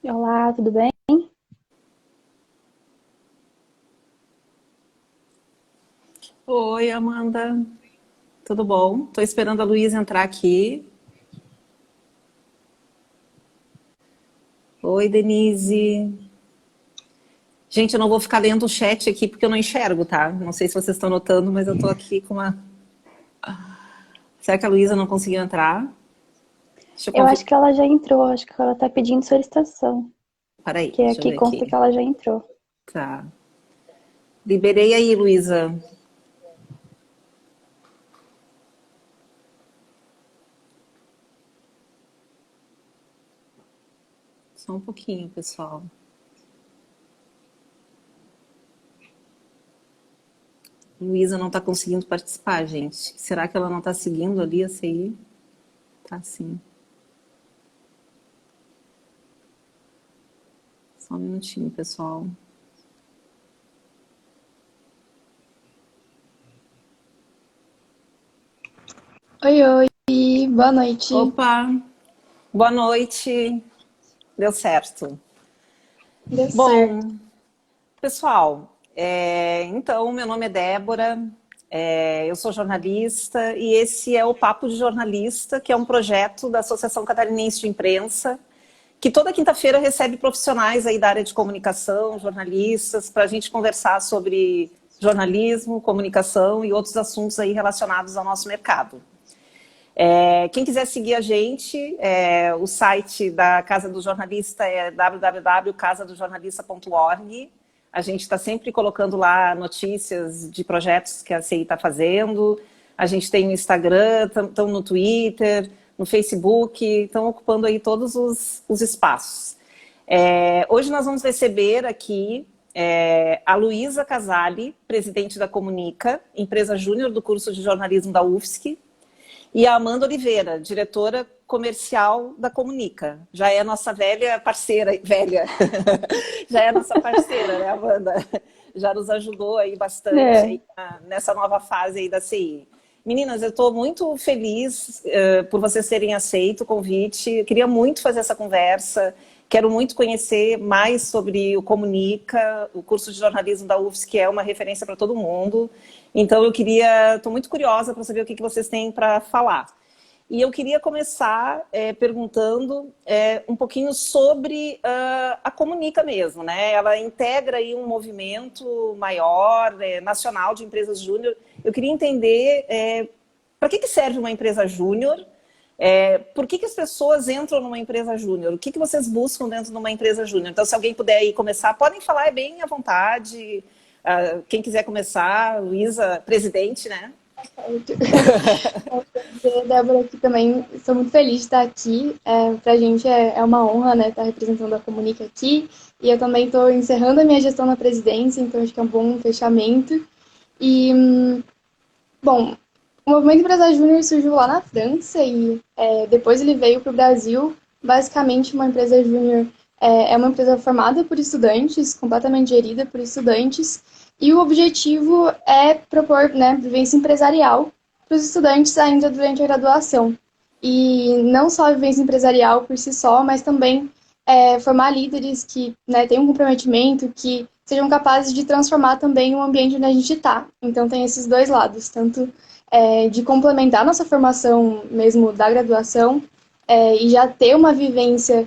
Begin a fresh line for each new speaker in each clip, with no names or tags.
Olá, tudo bem?
Oi, Amanda. Tudo bom? Tô esperando a Luísa entrar aqui. Oi, Denise. Gente, eu não vou ficar lendo o chat aqui porque eu não enxergo, tá? Não sei se vocês estão notando, mas eu tô aqui com uma. Será que a Luísa não conseguiu entrar? Deixa eu
Eu acho
convidar.
que ela já entrou, acho que ela tá pedindo solicitação,
Peraí,
que
deixa eu
aqui
ver
consta
aqui.
que ela já entrou.
Tá. Liberei aí, Luísa. Só um pouquinho, pessoal. Luísa não tá conseguindo participar, gente. Será que ela não tá seguindo ali a CI? Tá sim. Só um minutinho, pessoal.
Oi, oi, boa noite.
Opa! Boa noite. Deu certo.
Deu certo.
Bom, pessoal, então, meu nome é Débora, eu sou jornalista e esse é o Papo de Jornalista, que é um projeto da Associação Catarinense de Imprensa, que toda quinta-feira recebe profissionais aí da área de comunicação, jornalistas, para a gente conversar sobre jornalismo, comunicação e outros assuntos aí relacionados ao nosso mercado. Quem quiser seguir a gente, o site da Casa do Jornalista é www.casadojornalista.org. A gente está sempre colocando lá notícias de projetos que a CI está fazendo. A gente tem no Instagram, estão no Twitter, no Facebook, estão ocupando aí todos os espaços. Hoje nós vamos receber aqui a Luísa Casali, presidente da Comunica, empresa júnior do curso de jornalismo da UFSC, e a Amanda Oliveira, diretora comercial da Comunica. Já é nossa velha parceira, velha, já é nossa parceira, né, Amanda? Já nos ajudou aí bastante
É,
aí nessa nova fase aí da CI. Meninas, eu estou muito feliz por vocês terem aceito o convite. Eu queria muito fazer essa conversa. Quero muito conhecer mais sobre o Comunica, o curso de jornalismo da UFSC, que é uma referência para todo mundo. Então, estou muito curiosa para saber o que vocês têm para falar. E eu queria começar perguntando um pouquinho sobre a Comunica mesmo, né? Ela integra aí um movimento maior, nacional de empresas júnior. Eu queria entender para que serve uma empresa júnior, por que as pessoas entram numa empresa júnior, o que vocês buscam dentro de uma empresa júnior. Então, se alguém puder aí começar, podem falar bem à vontade. Quem quiser começar, Luísa, presidente, né?
Débora, aqui também, estou muito feliz de estar aqui. Para a gente é uma honra, né, estar representando a Comunica aqui. E eu também estou encerrando a minha gestão na presidência, então acho que é um bom fechamento. E, bom, o Movimento Empresário Júnior surgiu lá na França e depois ele veio para o Brasil. Basicamente, uma empresa júnior é uma empresa formada por estudantes, completamente gerida por estudantes, e o objetivo é propor, né, vivência empresarial para os estudantes ainda durante a graduação. E não só a vivência empresarial por si só, mas também formar líderes que, né, tenham um comprometimento, que sejam capazes de transformar também o ambiente onde a gente está. Então tem esses dois lados, tanto de complementar nossa formação mesmo da graduação e já ter uma vivência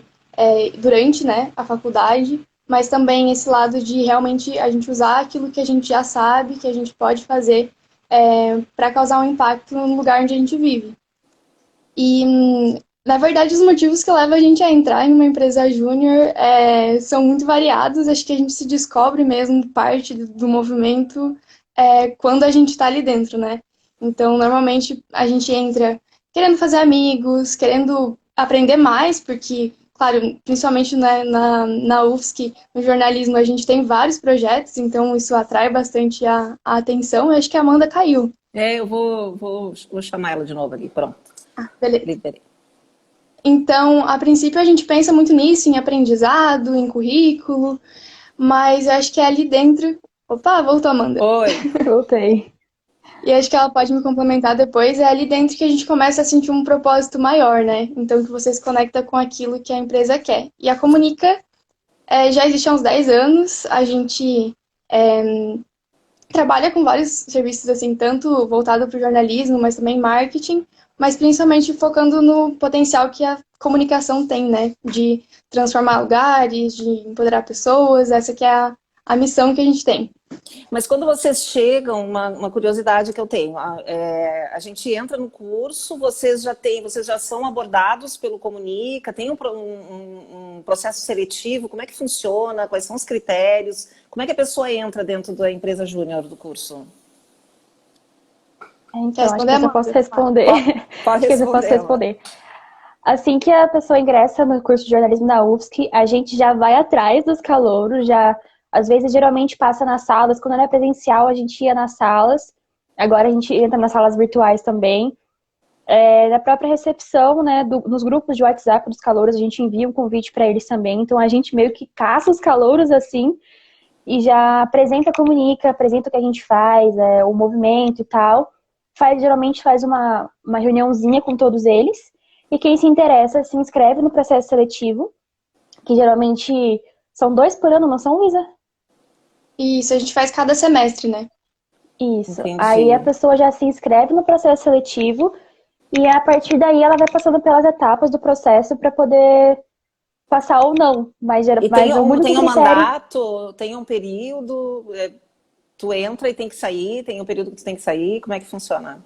durante, né, a faculdade, mas também esse lado de realmente a gente usar aquilo que a gente já sabe, que a gente pode fazer para causar um impacto no lugar onde a gente vive. E, na verdade, os motivos que levam a gente a entrar em uma empresa júnior são muito variados. Acho que a gente se descobre mesmo parte do movimento quando a gente está ali dentro, né? Então, normalmente, a gente entra querendo fazer amigos, querendo aprender mais, porque, claro, principalmente né, na UFSC, no jornalismo, a gente tem vários projetos, então isso atrai bastante a atenção. Eu acho que a Amanda caiu.
Eu vou chamar ela de novo ali, pronto.
Beleza.
Liberei.
Então, a princípio, a gente pensa muito nisso, em aprendizado, em currículo, mas eu acho que é ali dentro. Opa, voltou, Amanda.
Oi.
voltei.
E acho que ela pode me complementar depois. É ali dentro que a gente começa a sentir um propósito maior, né? Então, que você se conecta com aquilo que a empresa quer. E a Comunica já existe há uns 10 anos. A gente trabalha com vários serviços, assim, tanto voltado para o jornalismo, mas também marketing, mas principalmente focando no potencial que a comunicação tem, né? De transformar lugares, de empoderar pessoas. Essa que é a missão que a gente tem.
Mas quando vocês chegam, uma curiosidade que eu tenho, a gente entra no curso, vocês já são abordados pelo Comunica, tem um processo seletivo, como é que funciona, quais são os critérios, como é que a pessoa entra dentro da empresa júnior do curso?
Então, acho que eu posso responder.
Pode
Acho que eu posso responder. Assim que a pessoa ingressa no curso de jornalismo da UFSC, a gente já vai atrás dos calouros, já às vezes geralmente passa nas salas, quando era presencial a gente ia nas salas, agora a gente entra nas salas virtuais também. Na própria recepção, né, nos grupos de WhatsApp dos calouros, a gente envia um convite para eles também, então a gente meio que caça os calouros assim, e já comunica, apresenta o que a gente faz, o movimento e tal, geralmente faz uma reuniãozinha com todos eles, e quem se interessa se inscreve no processo seletivo, que geralmente são 2 por ano, não são, Luísa?
Isso, a gente faz cada semestre, né?
Isso.
Entendi.
Aí a pessoa já se inscreve no processo seletivo e a partir daí ela vai passando pelas etapas do processo para poder passar ou não. Mas o único
tem um
critério...
mandato, tem um período, tu entra e tem que sair, tem um período que tu tem que sair, como é que funciona?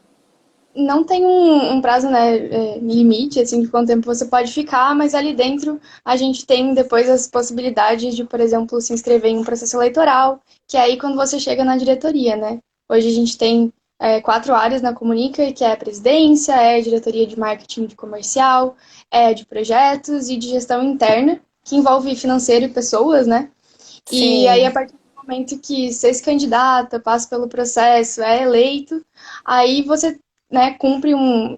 Não tem um prazo, né, limite, assim, de quanto tempo você pode ficar, mas ali dentro a gente tem depois as possibilidades de, por exemplo, se inscrever em um processo eleitoral, que é aí quando você chega na diretoria, né? Hoje a gente tem 4 áreas na Comunica, que é a presidência, é a diretoria de marketing de comercial, é de projetos e de gestão interna, que envolve financeiro e pessoas, né?
Sim.
E aí, a partir do momento que você se candidata, passa pelo processo, é eleito, aí você, né, cumpre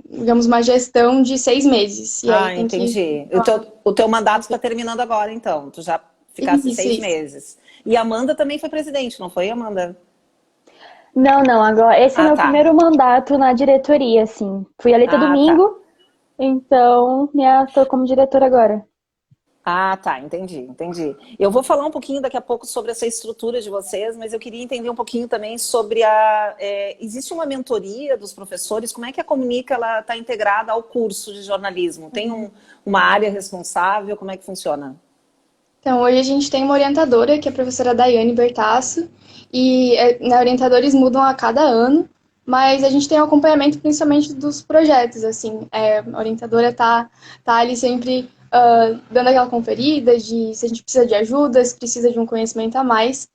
digamos, uma gestão de 6 meses. E aí tem
entendi.
que...
O teu mandato está terminando agora, então. Tu já ficasse 6 meses. E a Amanda também foi presidente, não foi, Amanda?
Não, agora esse é meu primeiro mandato na diretoria, assim. Fui eleita domingo, então tô como diretora agora.
Entendi. Eu vou falar um pouquinho daqui a pouco sobre essa estrutura de vocês, mas eu queria entender um pouquinho também sobre existe uma mentoria dos professores? Como é que a Comunica está integrada ao curso de jornalismo? Tem uma área responsável? Como é que funciona?
Então, hoje a gente tem uma orientadora, que é a professora Daiane Bertasso, e orientadores mudam a cada ano, mas a gente tem um acompanhamento principalmente dos projetos, assim. A orientadora tá ali sempre dando aquela conferida de se a gente precisa de ajuda, se precisa de um conhecimento a mais.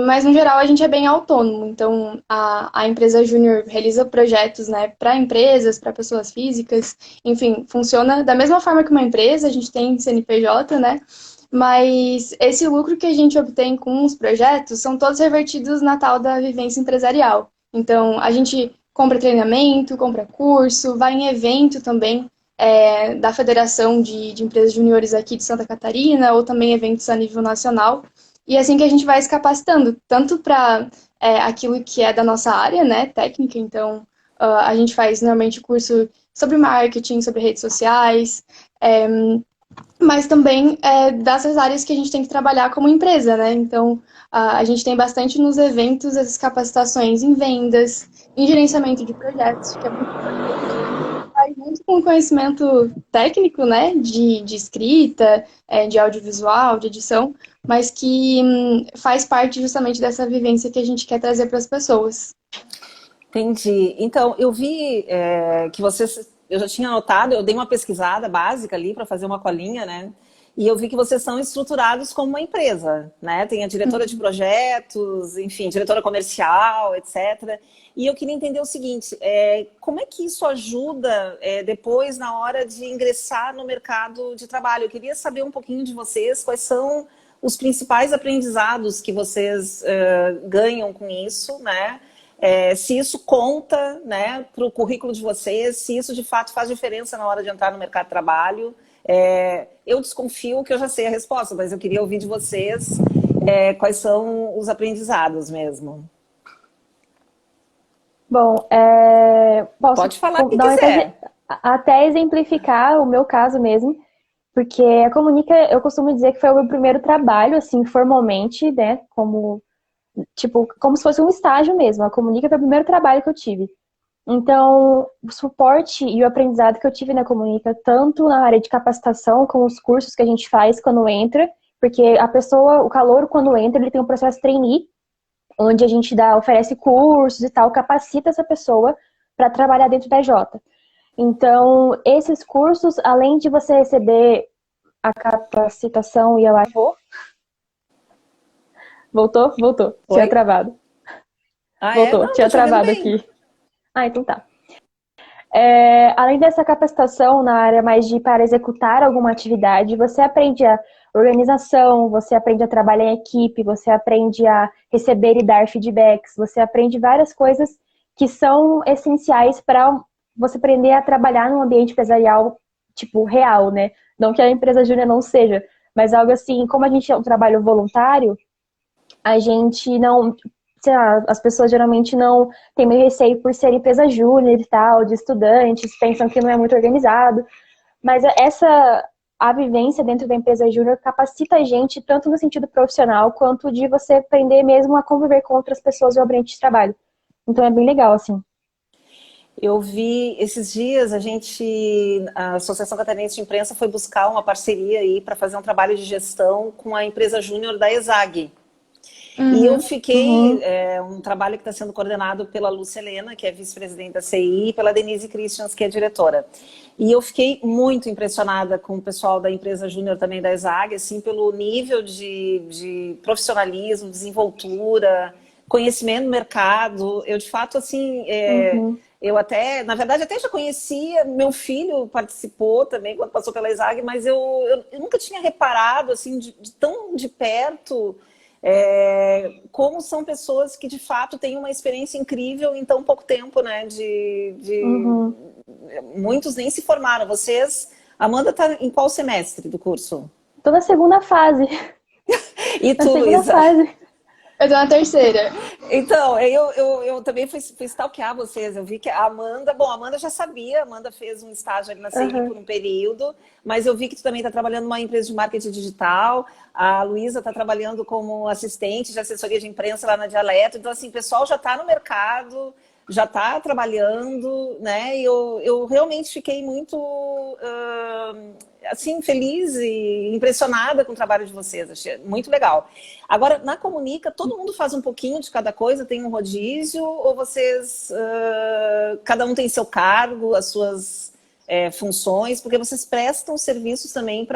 Mas, no geral, a gente é bem autônomo. Então, a empresa Júnior realiza projetos, né, para empresas, para pessoas físicas. Enfim, funciona da mesma forma que uma empresa. A gente tem CNPJ, né? Mas esse lucro que a gente obtém com os projetos são todos revertidos na tal da vivência empresarial. Então, a gente compra treinamento, compra curso, vai em evento também da Federação de Empresas Juniores aqui de Santa Catarina, ou também eventos a nível nacional. E é assim que a gente vai se capacitando, tanto para aquilo que é da nossa área, né, técnica. Então, a gente faz normalmente curso sobre marketing, sobre redes sociais, mas também dessas áreas que a gente tem que trabalhar como empresa, né? Então, a gente tem bastante nos eventos essas capacitações em vendas, em gerenciamento de projetos, que é muito importante. Faz muito com o conhecimento técnico, né? De escrita, de audiovisual, de edição, mas que faz parte justamente dessa vivência que a gente quer trazer para as pessoas.
Entendi. Então, eu vi que vocês... Eu já tinha anotado, eu dei uma pesquisada básica ali para fazer uma colinha, né? E eu vi que vocês são estruturados como uma empresa, né? Tem a diretora de projetos, enfim, diretora comercial, etc. E eu queria entender o seguinte, como é que isso ajuda depois na hora de ingressar no mercado de trabalho? Eu queria saber um pouquinho de vocês, quais são os principais aprendizados que vocês ganham com isso, né? Se isso conta, né, para o currículo de vocês, se isso de fato faz diferença na hora de entrar no mercado de trabalho. Eu desconfio que eu já sei a resposta, mas eu queria ouvir de vocês quais são os aprendizados mesmo.
Bom, posso
Pode falar o que
dar
quiser.
até exemplificar o meu caso mesmo, porque a Comunica, eu costumo dizer que foi o meu primeiro trabalho, assim, formalmente, né, como, tipo, como se fosse um estágio mesmo. A Comunica foi o primeiro trabalho que eu tive. Então, o suporte e o aprendizado que eu tive na Comunica, tanto na área de capacitação, com os cursos que a gente faz quando entra, porque a pessoa, o calouro, quando entra, ele tem um processo trainee, onde a gente oferece cursos e tal, capacita essa pessoa para trabalhar dentro da Jota. Então, esses cursos, além de você receber a capacitação e eu acho. Voltou? Voltou. Tinha
Oi?
travado.
Ah, é?
Voltou.
Não, tô
Tinha
te ouvindo
travado
bem.
aqui. Ah, então tá. Além dessa capacitação na área mais de para executar alguma atividade, você aprende a organização, você aprende a trabalhar em equipe, você aprende a receber e dar feedbacks, você aprende várias coisas que são essenciais para você aprender a trabalhar num ambiente empresarial, tipo, real, né? Não que a empresa júnior não seja, mas algo assim, como a gente é um trabalho voluntário, a gente não, sei lá, as pessoas geralmente não têm meio receio por ser empresa júnior e tal, de estudantes, pensam que não é muito organizado, mas a vivência dentro da empresa júnior capacita a gente tanto no sentido profissional quanto de você aprender mesmo a conviver com outras pessoas no ambiente de trabalho. Então é bem legal, assim.
Eu vi esses dias a Associação Catarinense de Imprensa foi buscar uma parceria aí para fazer um trabalho de gestão com a empresa júnior da ESAG. E eu
Uhum.
fiquei, um trabalho que está sendo coordenado pela Lúcia Helena, que é vice-presidente da CI, e pela Denise Christians, que é diretora. E eu fiquei muito impressionada com o pessoal da empresa júnior também da ESAG, assim, pelo nível de profissionalismo, desenvoltura, conhecimento do mercado. Eu, de fato, assim,
Uhum.
eu até, na verdade, até já conhecia, meu filho participou também quando passou pela ESAG, mas eu nunca tinha reparado, assim, de tão de perto como são pessoas que de fato têm uma experiência incrível em tão pouco tempo, né?
Uhum.
Muitos nem se formaram. Vocês, Amanda, está em qual semestre do curso?
Tô na segunda fase.
E
Na
tu,
segunda
Luísa?
fase.
Eu tô na terceira.
Então, eu também fui stalkear vocês. Eu vi que a Amanda, bom, a Amanda já sabia, a Amanda fez um estágio ali na CI
Uhum.
por um período, mas eu vi que tu também está trabalhando numa empresa de marketing digital, a Luísa está trabalhando como assistente de assessoria de imprensa lá na Dialeto, então assim, o pessoal já está no mercado, já está trabalhando, né? E eu realmente fiquei muito assim, feliz e impressionada com o trabalho de vocês, achei muito legal. Agora, na Comunica, todo mundo faz um pouquinho de cada coisa, tem um rodízio, ou vocês, cada um tem seu cargo, as suas funções, porque vocês prestam serviços também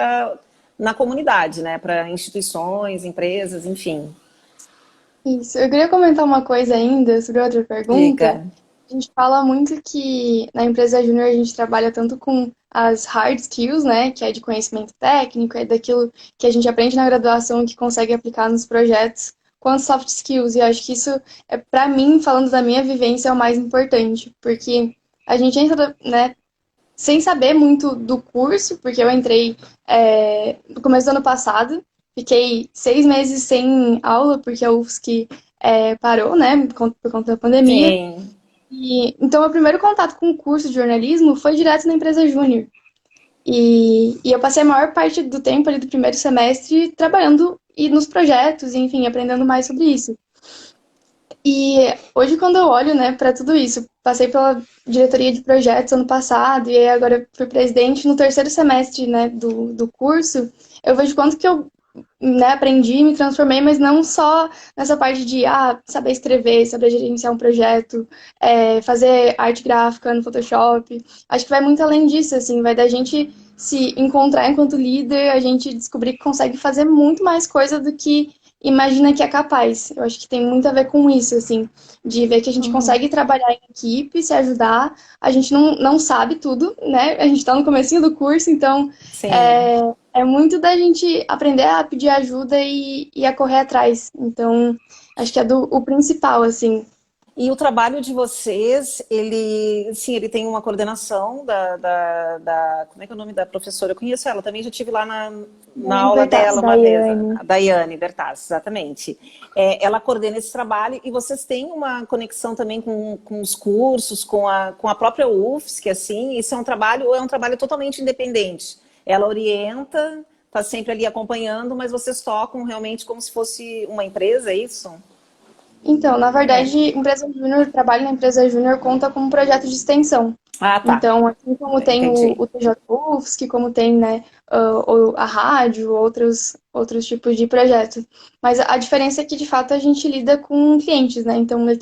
na comunidade, né? Para instituições, empresas, enfim.
Isso. Eu queria comentar uma coisa ainda sobre outra pergunta.
Diga.
A gente fala muito que na empresa júnior a gente trabalha tanto com as hard skills, né, que é de conhecimento técnico, é daquilo que a gente aprende na graduação e que consegue aplicar nos projetos, quanto soft skills. E eu acho que isso é, para mim, falando da minha vivência, é o mais importante, porque a gente entra, né, sem saber muito do curso, porque eu entrei no começo do ano passado, fiquei 6 meses sem aula, porque a UFSC parou, né, por conta da pandemia.
Sim.
Então, meu primeiro contato com o curso de jornalismo foi direto na empresa Júnior. E eu passei a maior parte do tempo ali do primeiro semestre trabalhando e nos projetos, enfim, aprendendo mais sobre isso. E hoje, quando eu olho, né, para tudo isso, passei pela diretoria de projetos ano passado e aí agora fui presidente no terceiro semestre, né, do curso, eu vejo quanto que eu, né, aprendi, me transformei, mas não só nessa parte de saber escrever, saber gerenciar um projeto, fazer arte gráfica no Photoshop. Acho que vai muito além disso, assim, vai da gente se encontrar enquanto líder, a gente descobrir que consegue fazer muito mais coisa do que imagina que é capaz. Eu acho que tem muito a ver com isso, assim, de ver que a gente
Uhum.
consegue trabalhar em equipe, se ajudar. A gente não sabe tudo, né? A gente está no comecinho do curso, então
Sim.
é muito da gente aprender a pedir ajuda e a correr atrás. Então, acho que é o principal, assim.
E o trabalho de vocês, ele, sim, ele tem uma coordenação como é que é o nome da professora? Eu conheço ela, também já estive lá na aula
Bertazzi,
dela uma vez,
Daiane.
a Daiane Bertazzi, exatamente. Ela coordena esse trabalho e vocês têm uma conexão também com os cursos, com a própria UFSC, assim, isso é um trabalho ou é um trabalho totalmente independente? Ela orienta, está sempre ali acompanhando, mas vocês tocam realmente como se fosse uma empresa, é isso?
Então, na
É.
verdade, empresa júnior, trabalho na empresa júnior conta como projeto de extensão.
Ah, tá.
Então, assim como tem
Entendi.
o TJ UFSC, como tem, né, a rádio, outros tipos de projeto. Mas a diferença é que, de fato, a gente lida com clientes, né? Então, ele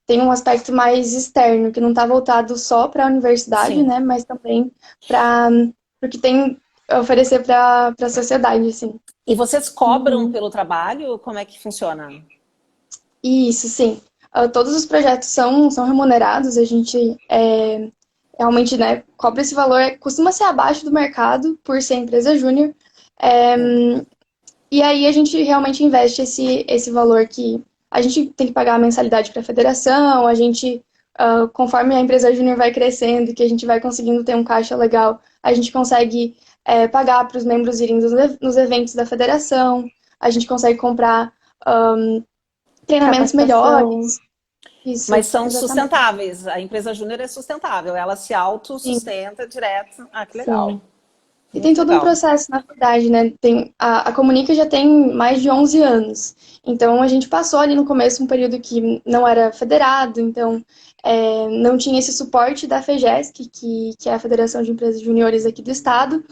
tem um aspecto mais externo, que não está voltado só para a universidade,
Sim.
né? Mas também para o que tem a oferecer para a sociedade, assim.
E vocês cobram
Uhum.
pelo trabalho? Como é que funciona?
Isso, sim. Todos os projetos são remunerados, a gente realmente, né, cobra esse valor, costuma ser abaixo do mercado, por ser empresa júnior, é, e aí a gente realmente investe esse valor que a gente tem que pagar a mensalidade para a federação, a gente, conforme a empresa júnior vai crescendo, que a gente vai conseguindo ter um caixa legal, a gente consegue pagar para os membros irem nos eventos da federação, a gente consegue comprar treinamentos
Capacitação.
melhores. Isso,
Mas são
exatamente.
sustentáveis. A empresa júnior é sustentável. Ela se
Sim,
autossustenta direto. Ah, que legal.
Sim.
e tem
Muito
todo um
legal.
processo, na verdade, né? A Comunica já tem mais de 11 anos. Então, a gente passou ali no começo um período que não era federado, então não tinha esse suporte da FEGESC, que é a Federação de Empresas Juniores aqui do Estado.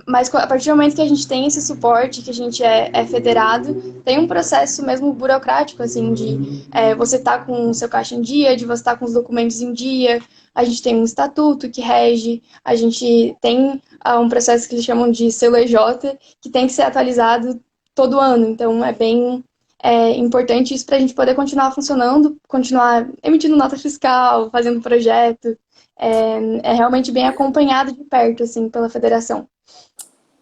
Mas a partir do momento que a gente tem esse suporte, que a gente é federado, tem um processo mesmo burocrático, assim, de você estar com o seu caixa em dia, de você estar com os documentos em dia. A gente tem um estatuto que rege, a gente tem um processo que eles chamam de selo EJ, que tem que ser atualizado todo ano. Então, é bem importante isso para a gente poder continuar funcionando, continuar emitindo nota fiscal, fazendo projeto. É realmente bem acompanhado de perto, assim, pela federação.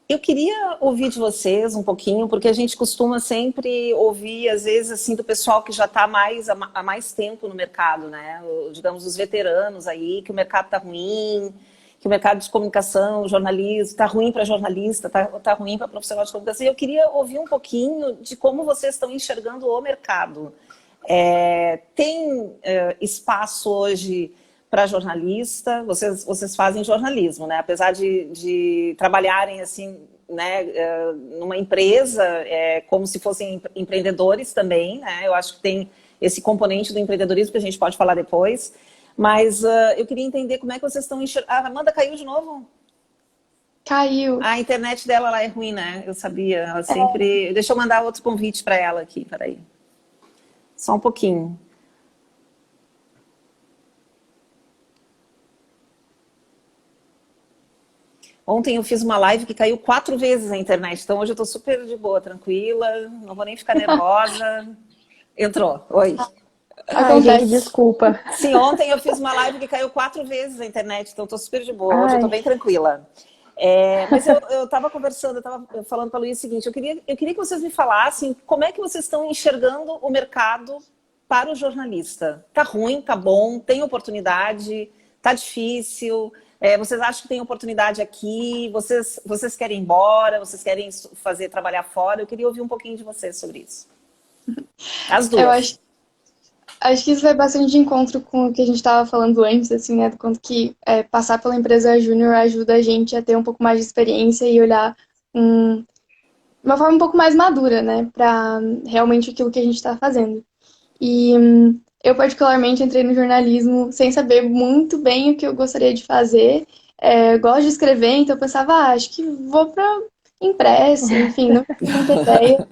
Eu queria ouvir de vocês um pouquinho, porque a gente costuma sempre ouvir, às vezes, assim, do pessoal que já está há mais tempo no mercado, né? Digamos, os veteranos aí, que o mercado está ruim, que o mercado de comunicação, jornalismo, está ruim para jornalista, tá ruim para profissional de comunicação. E eu queria ouvir um pouquinho de como vocês estão enxergando o mercado. Tem espaço hoje para jornalista? Vocês fazem jornalismo, né? Apesar de trabalharem assim, né, numa empresa, como se fossem empreendedores também, né? Eu acho que tem esse componente do empreendedorismo que a gente pode falar depois. Mas eu queria entender como é que vocês estão enxergando. A Amanda caiu de novo?
Caiu.
A internet dela lá é ruim, né? Eu sabia. Ela sempre. Deixa eu mandar outro convite para ela aqui, peraí. Só um pouquinho. Ontem eu fiz uma live que caiu 4 vezes a internet, então hoje eu tô super de boa, tranquila, não vou nem ficar nervosa. Entrou, oi.
Ai, gente,
Acontece.
desculpa.
Sim, ontem eu fiz uma live que caiu 4 vezes a internet, então eu tô super de boa, hoje eu tô
Ai,
bem tranquila. Mas eu tava conversando, eu tava falando para a Luísa o seguinte, eu queria que vocês me falassem como é que vocês estão enxergando o mercado para o jornalista. Tá ruim, tá bom, tem oportunidade, tá difícil... vocês acham que tem oportunidade aqui? Vocês querem ir embora? Vocês querem trabalhar fora? Eu queria ouvir um pouquinho de vocês sobre isso. As
Eu
duas.
acho que isso vai bastante de encontro com o que a gente estava falando antes, assim, né? Do quanto que passar pela empresa júnior ajuda a gente a ter um pouco mais de experiência e olhar de uma forma um pouco mais madura, né? Para realmente aquilo que a gente está fazendo. E eu, particularmente, entrei no jornalismo sem saber muito bem o que eu gostaria de fazer. Gosto de escrever, então eu pensava, acho que vou para impresso, enfim, não tinha muita ideia.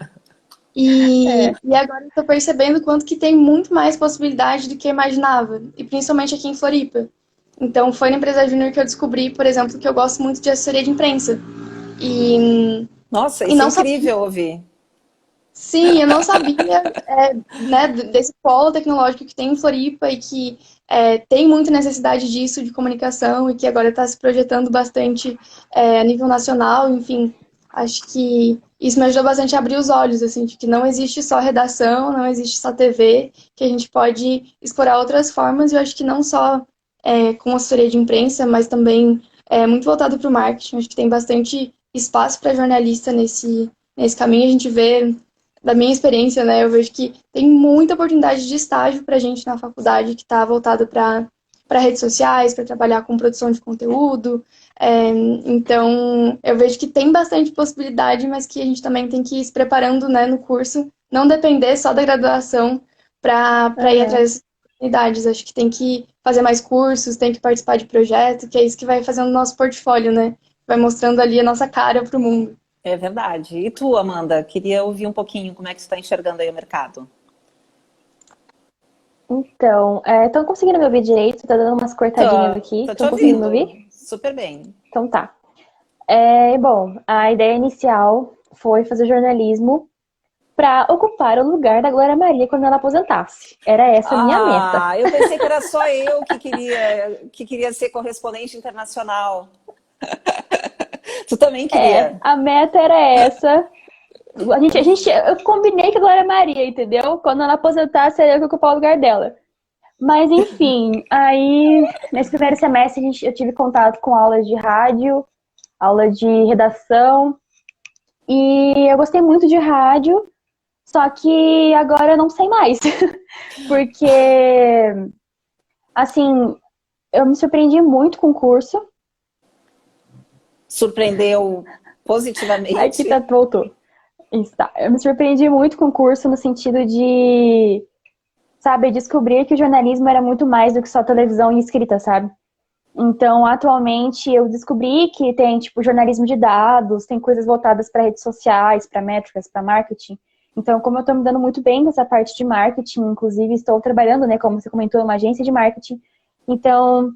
é.
E agora eu tô percebendo quanto que tem muito mais possibilidade do que eu imaginava, e principalmente aqui em Floripa. Então, foi na empresa júnior que eu descobri, por exemplo, que eu gosto muito de assessoria de imprensa. E,
Nossa,
e
isso é
não sabia.
incrível ouvir.
Sim, eu não sabia, né, desse polo tecnológico que tem em Floripa e que tem muita necessidade disso, de comunicação, e que agora está se projetando bastante a nível nacional, enfim. Acho que isso me ajudou bastante a abrir os olhos, assim, de que não existe só redação, não existe só TV, que a gente pode explorar outras formas, e eu acho que não só com assessoria de imprensa, mas também muito voltado para o marketing. Acho que tem bastante espaço para jornalista nesse caminho. A gente vê, da minha experiência, né, eu vejo que tem muita oportunidade de estágio para a gente na faculdade que está voltado para redes sociais, para trabalhar com produção de conteúdo. Então, eu vejo que tem bastante possibilidade, mas que a gente também tem que ir se preparando, né, no curso, não depender só da graduação para ir atrás dessas oportunidades. Acho que tem que fazer mais cursos, tem que participar de projetos, que é isso que vai fazendo o nosso portfólio, né? Vai mostrando ali a nossa cara para o mundo.
É verdade. E tu, Amanda, queria ouvir um pouquinho como é que você está enxergando aí o mercado.
Então, estão conseguindo me ouvir direito? Tá dando umas cortadinhas aqui.
Tô te
Estão conseguindo me
ouvindo.
ouvir?
Super bem.
Então tá. Bom, a ideia inicial foi fazer jornalismo para ocupar o lugar da Glória Maria quando ela aposentasse. Era essa a minha meta.
Eu pensei que era só eu que queria ser correspondente internacional. Tu também queria?
A meta era essa. Eu combinei com a Glória Maria, entendeu? Quando ela aposentasse, era eu que ocupar o lugar dela. Mas, enfim, aí, nesse primeiro semestre, eu tive contato com aulas de rádio, aula de redação, e eu gostei muito de rádio, só que agora eu não sei mais. Porque, assim, eu me surpreendi muito com o curso.
Surpreendeu positivamente?
A arquiteta voltou. Está. Eu me surpreendi muito com o curso no sentido de, sabe, descobrir que o jornalismo era muito mais do que só televisão e escrita, sabe? Então, atualmente, eu descobri que tem, tipo, jornalismo de dados, tem coisas voltadas para redes sociais, para métricas, para marketing. Então, como eu estou me dando muito bem com essa parte de marketing, inclusive estou trabalhando, né, como você comentou, em uma agência de marketing. Então,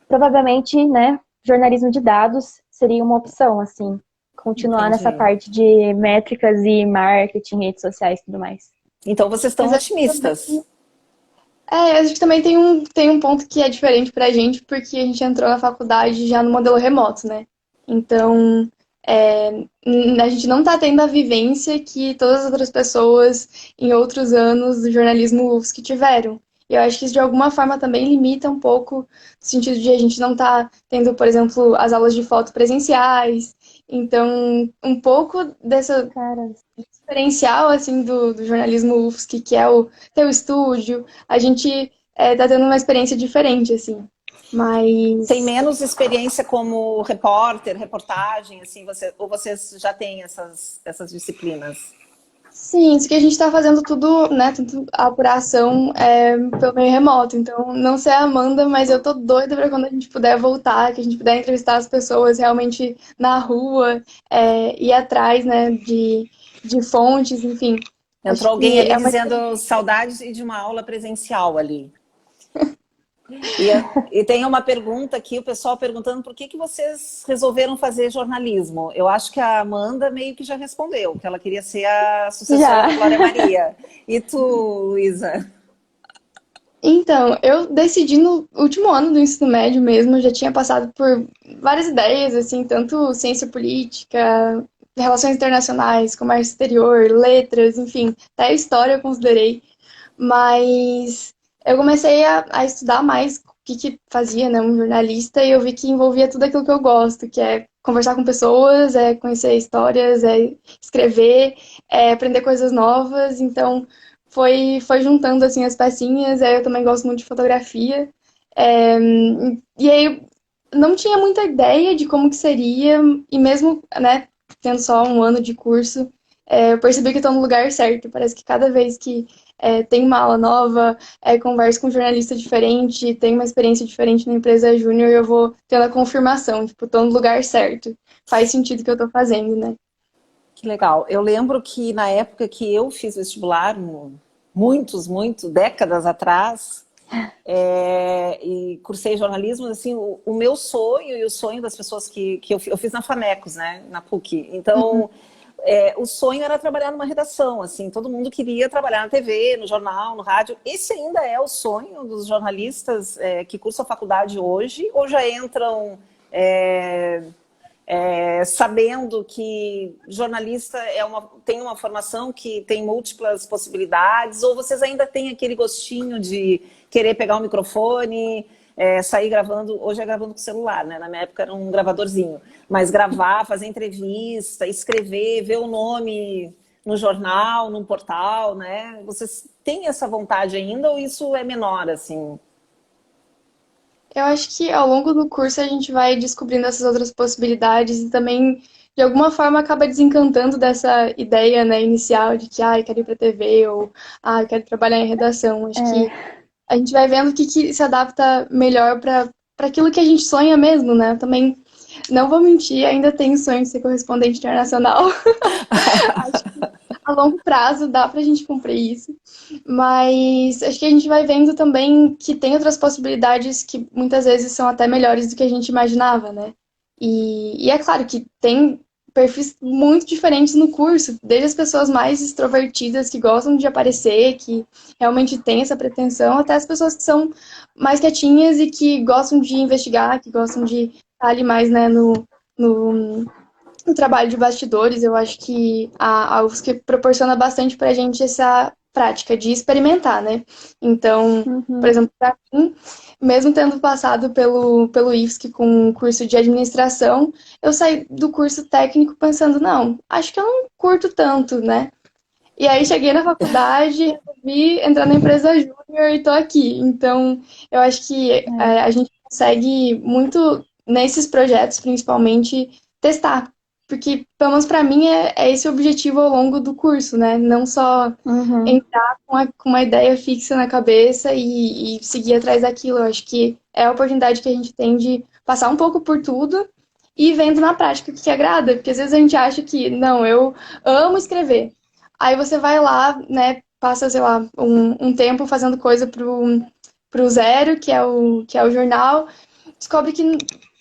provavelmente, né, jornalismo de dados seria uma opção, assim, continuar nessa parte de métricas e marketing, redes sociais e tudo mais.
Então, vocês estão otimistas.
Acho que também tem um ponto que é diferente pra gente, porque a gente entrou na faculdade já no modelo remoto, né? Então, a gente não tá tendo a vivência que todas as outras pessoas em outros anos do jornalismo UFSC tiveram. E eu acho que isso de alguma forma também limita um pouco, no sentido de a gente não tá tendo, por exemplo, as aulas de foto presenciais. Então, um pouco dessa diferencial assim do jornalismo UFSC, que é o teu estúdio, a gente tá tendo uma experiência diferente, assim. Mas
tem menos experiência como repórter, reportagem, assim, ou vocês já têm essas disciplinas?
Sim, isso que a gente está fazendo tudo, né? Tudo a apuração pelo meio remoto. Então, não sei a Amanda, mas eu tô doida para quando a gente puder voltar, que a gente puder entrevistar as pessoas realmente na rua, ir atrás, né, de fontes, enfim.
Entrou alguém ali dizendo saudades de uma aula presencial ali. E tem uma pergunta aqui, o pessoal perguntando por que vocês resolveram fazer jornalismo. Eu acho que a Amanda meio que já respondeu, que ela queria ser a sucessora da Glória Maria. E tu, Luísa?
Então, eu decidi no último ano do ensino médio mesmo, eu já tinha passado por várias ideias, assim, tanto ciência política, relações internacionais, comércio exterior, letras, enfim, até história eu considerei. Mas eu comecei a estudar mais o que fazia, né, um jornalista, e eu vi que envolvia tudo aquilo que eu gosto, que é conversar com pessoas, conhecer histórias, escrever, aprender coisas novas. Então, foi juntando, assim, as pecinhas. Eu também gosto muito de fotografia. E aí, eu não tinha muita ideia de como que seria, e mesmo, né, tendo só um ano de curso, eu percebi que estou no lugar certo. Parece que cada vez que tem uma aula nova, converso com um jornalista diferente, tenho uma experiência diferente na empresa júnior, eu vou tendo a confirmação, tipo, estou no lugar certo. Faz sentido o que eu estou fazendo, né?
Que legal. Eu lembro que na época que eu fiz vestibular, muitas décadas atrás, e cursei jornalismo, assim, o meu sonho e o sonho das pessoas que eu fiz na Famecos, né, na PUC. Então, o sonho era trabalhar numa redação, assim, todo mundo queria trabalhar na TV, no jornal, no rádio. Esse ainda é o sonho dos jornalistas que cursam a faculdade hoje, ou já entram sabendo que jornalista tem uma formação que tem múltiplas possibilidades, ou vocês ainda têm aquele gostinho de querer pegar o microfone, sair gravando, hoje é gravando com celular, né? Na minha época era um gravadorzinho, mas gravar, fazer entrevista, escrever, ver o nome no jornal, num portal, né? Vocês têm essa vontade ainda ou isso é menor, assim?
Eu acho que ao longo do curso a gente vai descobrindo essas outras possibilidades e também, de alguma forma, acaba desencantando dessa ideia, né, inicial de que, eu quero ir para TV ou, eu quero trabalhar em redação. Acho que a gente vai vendo o que se adapta melhor para aquilo que a gente sonha mesmo, né? Também, não vou mentir, ainda tenho sonho de ser correspondente internacional. Acho que a longo prazo dá pra gente cumprir isso. Mas acho que a gente vai vendo também que tem outras possibilidades que muitas vezes são até melhores do que a gente imaginava, né? E é claro que tem perfis muito diferentes no curso, desde as pessoas mais extrovertidas que gostam de aparecer, que realmente têm essa pretensão, até as pessoas que são mais quietinhas e que gostam de investigar, que gostam de estar ali mais, né, no, no trabalho de bastidores. Eu acho que a UFSC proporciona bastante para a gente essa prática de experimentar, né? Então, por exemplo, para mim, mesmo tendo passado pelo IFSC com um curso de administração, eu saí do curso técnico pensando, não, acho que eu não curto tanto, né? E aí cheguei na faculdade, resolvi entrar na empresa júnior e tô aqui. Então, eu acho que a gente consegue muito, nesses projetos, principalmente, testar. Porque, pelo menos para mim, é esse o objetivo ao longo do curso, né? Não só entrar com uma ideia fixa na cabeça e seguir atrás daquilo. Eu acho que é a oportunidade que a gente tem de passar um pouco por tudo e vendo na prática o que agrada. Porque às vezes a gente acha que, não, eu amo escrever. Aí você vai lá, né, passa, sei lá, um tempo fazendo coisa pro Zero, que é o jornal, descobre que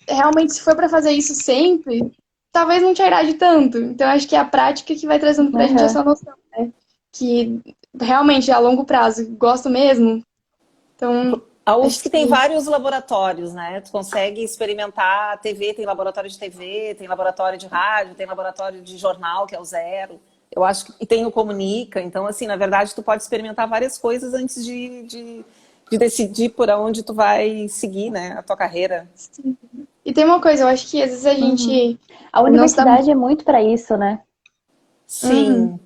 realmente se for para fazer isso sempre, talvez não te agrade tanto. Então acho que é a prática que vai trazendo pra gente essa noção, né? Que realmente a longo prazo gosto mesmo. Então,
a
acho
UFSC tem
que
vários laboratórios, né? Tu consegue experimentar a TV, tem laboratório de TV, tem laboratório de rádio, tem laboratório de jornal, que é o Zero. Eu acho que e tem o Comunica. Então, assim, na verdade, tu pode experimentar várias coisas antes de decidir por onde tu vai seguir, né? A tua carreira.
sim. E tem uma coisa, eu acho que às vezes a gente
A
não se dá
universidade é muito para isso, né?
Sim.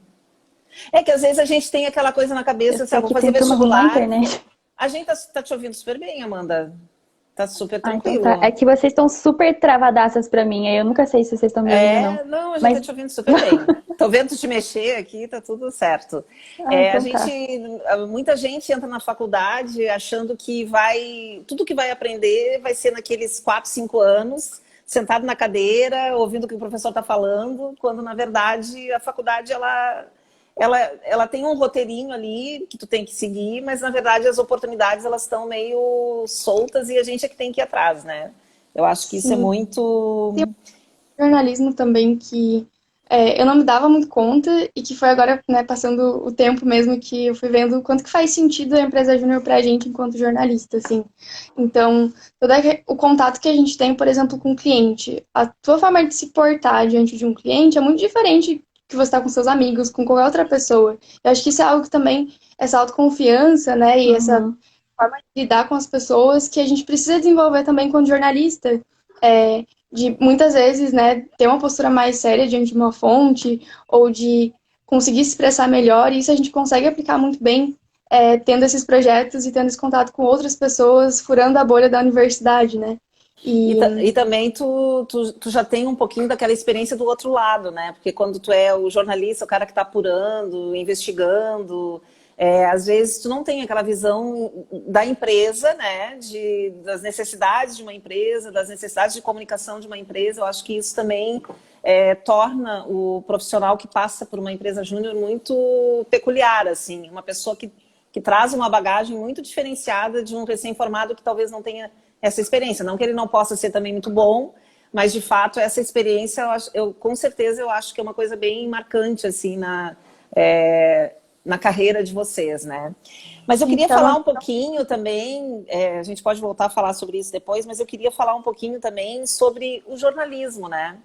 É que às vezes a gente tem aquela coisa na
Eu
cabeça,
tô
assim, vou
aqui
fazer
tentando arrumar a
vestibular.
internet.
A gente tá te ouvindo super bem, Amanda. Tá super
Então tá. É
tranquilo.
que vocês estão super travadaças pra mim, aí eu nunca sei se vocês estão me ouvindo, não.
Não, a gente tá
Mas,
te ouvindo super bem. Tô vendo te mexer aqui, tá tudo certo. A
então
gente,
tá.
muita gente entra na faculdade achando que tudo que vai aprender vai ser naqueles 4, 5 anos, sentado na cadeira, ouvindo o que o professor está falando, quando na verdade a faculdade ela tem um roteirinho ali que tu tem que seguir, mas na verdade as oportunidades elas estão meio soltas e a gente é que tem que ir atrás, né? Eu acho que isso é
sim.
muito.
Tem um jornalismo também que eu não me dava muito conta e que foi agora, né, passando o tempo mesmo que eu fui vendo o quanto que faz sentido a empresa júnior pra gente enquanto jornalista, assim. Então, o contato que a gente tem, por exemplo, com o cliente, a tua forma de se portar diante de um cliente é muito diferente que você está com seus amigos, com qualquer outra pessoa. Eu acho que isso é algo que também, essa autoconfiança, né, e essa forma de lidar com as pessoas que a gente precisa desenvolver também quando jornalista. De muitas vezes, né, ter uma postura mais séria diante de uma fonte ou de conseguir se expressar melhor, e isso a gente consegue aplicar muito bem tendo esses projetos e tendo esse contato com outras pessoas, furando a bolha da universidade, né?
E também tu já tem um pouquinho daquela experiência do outro lado, né? Porque quando tu é o jornalista, o cara que está apurando, investigando, às vezes tu não tem aquela visão da empresa, né? Das necessidades de uma empresa, das necessidades de comunicação de uma empresa. Eu acho que isso também torna o profissional que passa por uma empresa júnior muito peculiar, assim. Uma pessoa que traz uma bagagem muito diferenciada de um recém-formado que talvez não tenha essa experiência. Não que ele não possa ser também muito bom, mas de fato essa experiência, com certeza eu acho que é uma coisa bem marcante assim na carreira de vocês, né? Mas eu queria
Então,
falar um pouquinho também, a gente pode voltar a falar sobre isso depois, mas eu queria falar um pouquinho também sobre o jornalismo, né?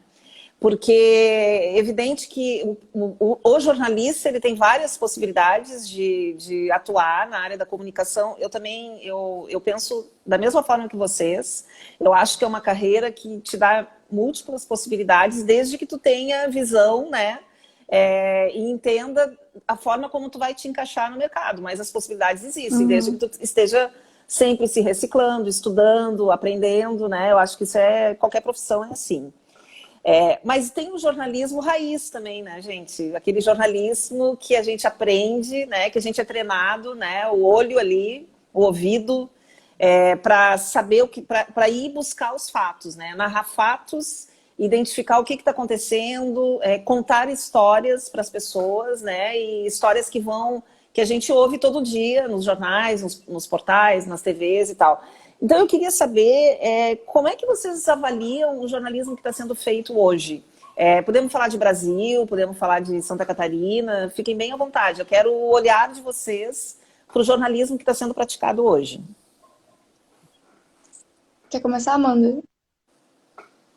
Porque é evidente que o jornalista ele tem várias possibilidades de atuar na área da comunicação. Eu também eu penso da mesma forma que vocês. Eu acho que é uma carreira que te dá múltiplas possibilidades, desde que tu tenha visão, né? E entenda a forma como tu vai te encaixar no mercado. Mas as possibilidades existem, desde que tu esteja sempre se reciclando, estudando, aprendendo, né? Eu acho que isso qualquer profissão é assim. Mas tem o jornalismo raiz também, né, gente? Aquele jornalismo que a gente aprende, né? Que a gente é treinado, né? O olho ali, o ouvido, para saber para ir buscar os fatos, né? Narrar fatos, identificar o que está acontecendo, contar histórias para as pessoas, né? E histórias que a gente ouve todo dia nos jornais, nos portais, nas TVs e tal. Então, eu queria saber como é que vocês avaliam o jornalismo que está sendo feito hoje. Podemos falar de Brasil, podemos falar de Santa Catarina, fiquem bem à vontade. Eu quero o olhar de vocês para o jornalismo que está sendo praticado hoje.
Quer começar, Amanda?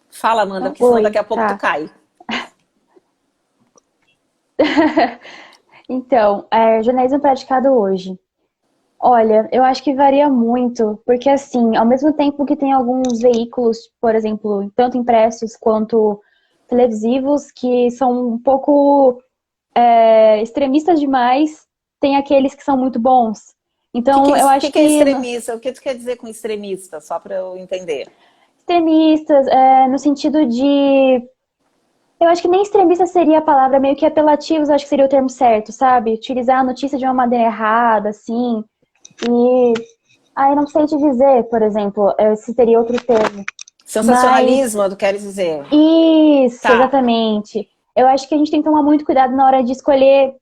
Fala, Amanda, porque senão daqui a pouco tu cai.
Então, jornalismo praticado hoje. Olha, eu acho que varia muito, porque assim, ao mesmo tempo que tem alguns veículos, por exemplo, tanto impressos quanto televisivos, que são um pouco extremistas demais, tem aqueles que são muito bons. Então, eu acho que...
O que é extremista? O que tu quer dizer com extremista? Só para eu entender.
Extremistas, no sentido de... Eu acho que nem extremista seria a palavra, meio que apelativos, acho que seria o termo certo, sabe? Utilizar a notícia de uma maneira errada, assim... E aí não sei te dizer, por exemplo, se teria outro termo.
Sensacionalismo, tu queres dizer?
Isso,
tá.
Exatamente. Eu acho que a gente tem que tomar muito cuidado na hora de escolher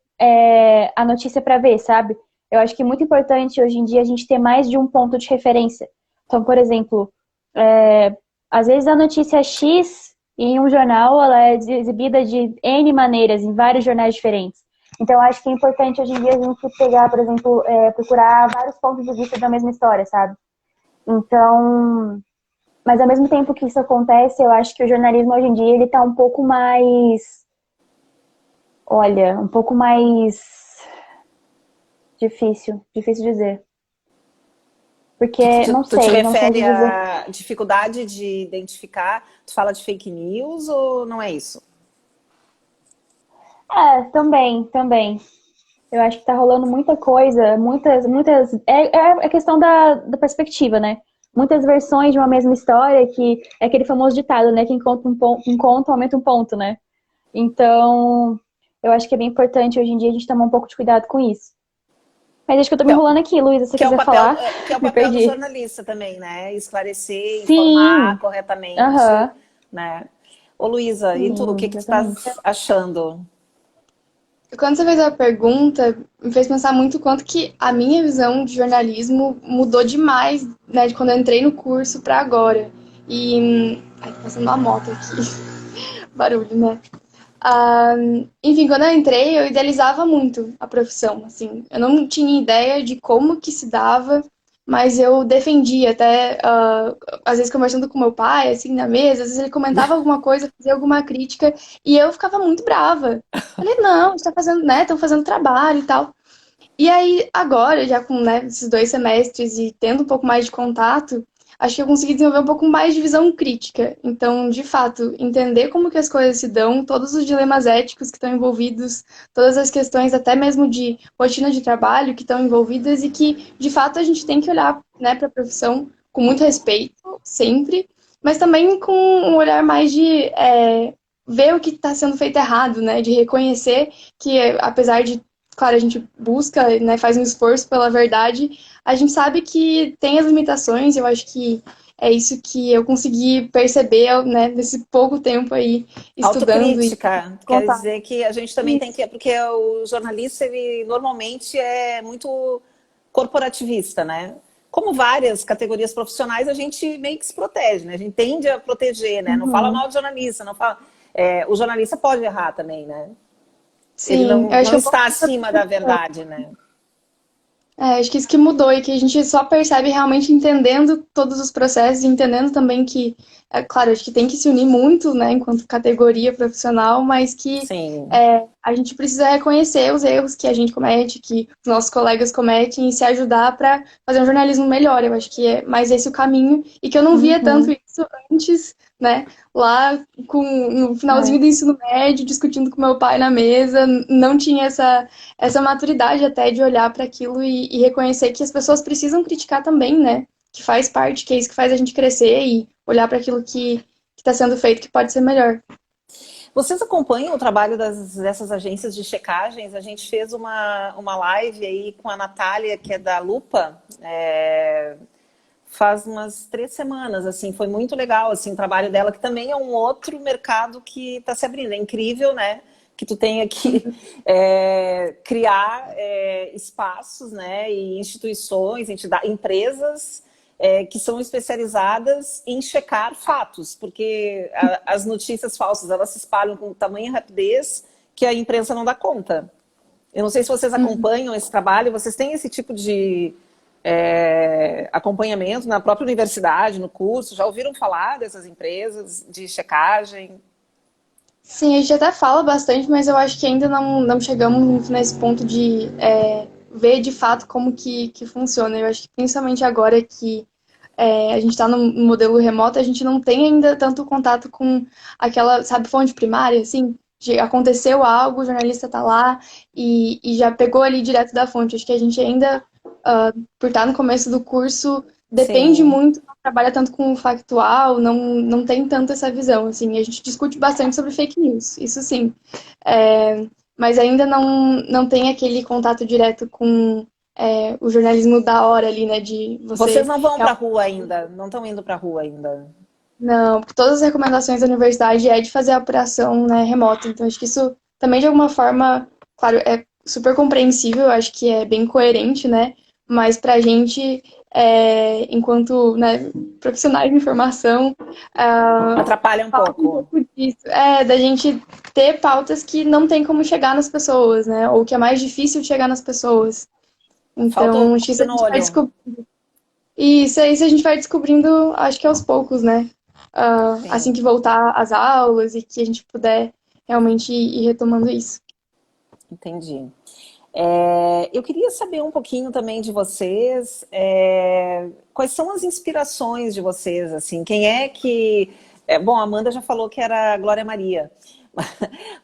a notícia para ver, sabe? Eu acho que é muito importante hoje em dia a gente ter mais de um ponto de referência. Então, por exemplo, às vezes a notícia X em um jornal ela é exibida de N maneiras, em vários jornais diferentes. Então, eu acho que é importante hoje em dia a gente pegar, por exemplo, procurar vários pontos de vista da mesma história, sabe? Então, mas ao mesmo tempo que isso acontece, eu acho que o jornalismo hoje em dia, ele tá um pouco mais, um pouco mais difícil dizer. Porque, não sei
Tu te refere
dizer.
à dificuldade de identificar, tu fala de fake news ou não é isso?
Também. Eu acho que tá rolando muita coisa, muitas... É questão da perspectiva, né? Muitas versões de uma mesma história, que é aquele famoso ditado, né? Quem conta aumenta um ponto, né? Então, eu acho que é bem importante hoje em dia a gente tomar um pouco de cuidado com isso. Mas acho que eu tô me enrolando aqui, Luísa, se você quiser falar.
Que é o papel do jornalista também, né? Esclarecer,
Sim.
informar corretamente, né? Ô, Luísa, e tu, o que tu estás achando?
Quando você fez a pergunta, me fez pensar muito o quanto que a minha visão de jornalismo mudou demais, né, de quando eu entrei no curso para agora. E... Ai, tá passando uma moto aqui. Barulho, né? Enfim, quando eu entrei, eu idealizava muito a profissão, assim. Eu não tinha ideia de como que se dava, mas eu defendia até, às vezes conversando com meu pai, assim, na mesa, às vezes ele comentava alguma coisa, fazia alguma crítica, e eu ficava muito brava. Falei, não, você tá fazendo, né, estão fazendo trabalho e tal. E aí, agora, já com, né, esses 2 semestres e tendo um pouco mais de contato, acho que eu consegui desenvolver um pouco mais de visão crítica. Então, de fato, entender como que as coisas se dão, todos os dilemas éticos que estão envolvidos, todas as questões até mesmo de rotina de trabalho que estão envolvidas e que, de fato, a gente tem que olhar, né, para a profissão com muito respeito, sempre, mas também com um olhar mais de ver o que está sendo feito errado, né, de reconhecer que, apesar de, claro, a gente busca, né, faz um esforço pela verdade, a gente sabe que tem as limitações, eu acho que é isso que eu consegui perceber, né, nesse pouco tempo aí estudando.
Autocrítica, quer dizer que a gente também tem que... Porque o jornalista, ele normalmente é muito corporativista, né? Como várias categorias profissionais, a gente meio que se protege, né? A gente tende a proteger, né? Não fala mal do jornalista, não fala... o jornalista pode errar também, né? Ele
Sim, eu acho
não
que é um
está
pouco.
acima da verdade, né?
Acho que isso que mudou e que a gente só percebe realmente entendendo todos os processos, entendendo também que, é claro, acho que tem que se unir muito, né, enquanto categoria profissional, mas que
Sim.
a gente precisa reconhecer os erros que a gente comete, que os nossos colegas cometem e se ajudar para fazer um jornalismo melhor. Eu acho que é mais esse o caminho e que eu não via tanto
Uhum.
isso antes, né, lá no finalzinho do
É.
ensino médio, discutindo com meu pai na mesa, não tinha essa maturidade até de olhar para aquilo e reconhecer que as pessoas precisam criticar também, né? Que faz parte, que é isso que faz a gente crescer e olhar para aquilo que está sendo feito que pode ser melhor.
Vocês acompanham o trabalho dessas agências de checagens? A gente fez uma live aí com a Natália, que é da Lupa, faz umas 3 semanas, assim, foi muito legal, assim, o trabalho dela, que também é um outro mercado que está se abrindo. É incrível, né? Que tu tenha que criar espaços, né? E instituições, empresas que são especializadas em checar fatos, porque as notícias falsas, elas se espalham com tamanha rapidez que a imprensa não dá conta. Eu não sei se vocês acompanham esse trabalho, vocês têm esse tipo de acompanhamento na própria universidade, no curso? Já ouviram falar dessas empresas de checagem?
Sim, a gente até fala bastante, mas eu acho que ainda não chegamos muito nesse ponto de ver de fato como que funciona. Eu acho que principalmente agora que a gente está no modelo remoto, a gente não tem ainda tanto contato com aquela, sabe, fonte primária, assim, de aconteceu algo, o jornalista está lá e já pegou ali direto da fonte. Acho que a gente ainda, por estar no começo do curso, depende
Sim.
muito, não trabalha tanto com o factual, não tem tanto essa visão, assim. A gente discute bastante sobre fake news, isso sim. Mas ainda não tem aquele contato direto com o jornalismo da hora ali, né, de
Vocês
você
não vão para a
realmente.
rua ainda? Não estão indo para a rua ainda?
Não, todas as recomendações da universidade é de fazer a apuração, né, remota. Então, acho que isso também, de alguma forma, claro, é super compreensível, acho que é bem coerente, né? Mas pra gente, enquanto, né, profissionais de informação,
Atrapalha um
falta um
pouco.
pouco disso. Da gente ter pautas que não tem como chegar nas pessoas, né? Ou que é mais difícil de chegar nas pessoas.
Falta o
Então, acho que isso a
olho no
gente vai
olho.
descobrir. E isso aí a gente vai descobrindo, acho que aos poucos, né? Assim
Sim,
que voltar às aulas e que a gente puder realmente ir retomando isso.
entendi. Eu queria saber um pouquinho também de vocês. Quais são as inspirações de vocês? Assim, quem é que. Bom, a Amanda já falou que era a Glória Maria.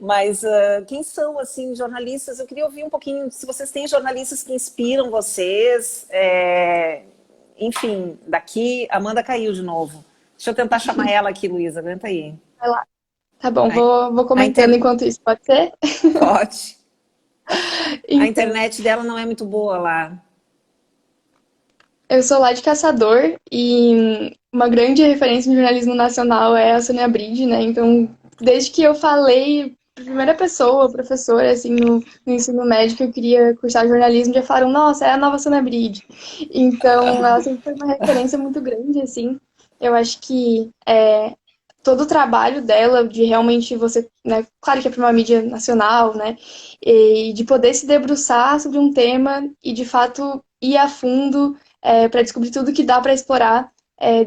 Mas quem são, assim, jornalistas? Eu queria ouvir um pouquinho se vocês têm jornalistas que inspiram vocês. Enfim, daqui, Amanda caiu de novo. Deixa eu tentar chamar ela aqui, Luísa, aguenta aí.
Vai lá. Tá bom,
A,
vou
a
comentando
inter...
enquanto isso, pode ser?
Pode. A
Então,
internet dela não é muito boa lá.
eu sou lá de Caçador e uma grande referência no jornalismo nacional é a Sônia Bride, né? Então, desde que eu falei, primeira pessoa, professora, assim, no ensino médio, que eu queria cursar jornalismo, já falaram, nossa, é a nova Sônia Bride. Então, ela sempre foi uma referência muito grande, assim. Eu acho que todo o trabalho dela, de realmente você, né, claro que é para uma mídia nacional, né, e de poder se debruçar sobre um tema e de fato ir a fundo para descobrir tudo que dá para explorar